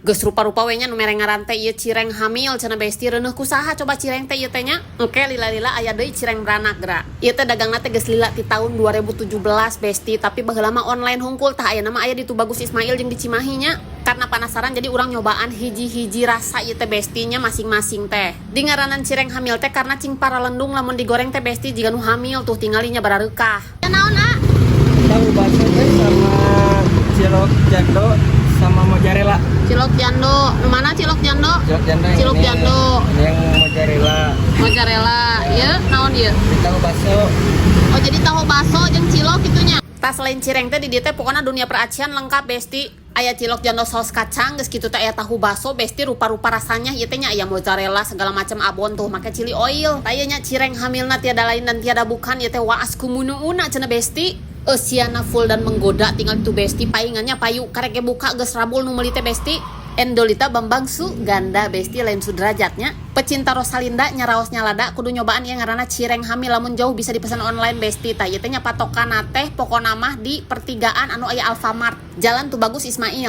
Geus rupa-rupa we nya nu mere ngaran teh ieu cireng hamil cenah besti reuneuh kusaha coba cireng teh ieu teh nya. Engke lila-lila aya deui cireng beranak gra. Ieu teh dagangna teh geus lila ti tahun 2017 besti, tapi baheula mah online hungkul tah ayeuna mah aya di Tubagus Ismail jeung di Cimahi nya. Karena penasaran jadi urang nyobaan hiji-hiji rasa ieu teh bestinya masing-masing teh. Di ngaranan cireng hamil teh karena cing paralendung lamun digoreng teh besti jiga nu hamil tuh tinggalinya barareukah. Ya naon Tahu bakso teh sama cilok jando sama mozzarella. Cilok jando, nu mana cilok jando? Cilok jando. Cilok ini, jando. Ini yang mozzarella. Mozzarella, ya naon ieu? Tahu bakso. Oh jadi tahu bakso jeung cilok gitunya. Tas selain cireng teh di dieu teh pokona dunia peracian lengkap besti. Aya cilok jando saus kacang geus kitu teh aya tahu bakso besti rupa-rupa rasanya ieu teh nya aya mozzarella segala macam abon tuh make chili oil. Aya nya cireng hamilna tiada lain dan tiada bukan ieu teh waas kumunuuna cenah besti. Eusiana full dan menggoda tinggal itu besti paingannya payu karek buka geus rabul nu meuli teh besti. Endolita Bambang Suganda besti lain sudrajatnya. Pecinta Rosalinda nyaraos nyalada kudu nyobaan yang ngaranna cireng hamil lamun jauh bisa dipesan online besti. Tah ieu teh nya patokana teh pokona mah di pertigaan anu aya Alfamart Jalan Tubagus Ismail.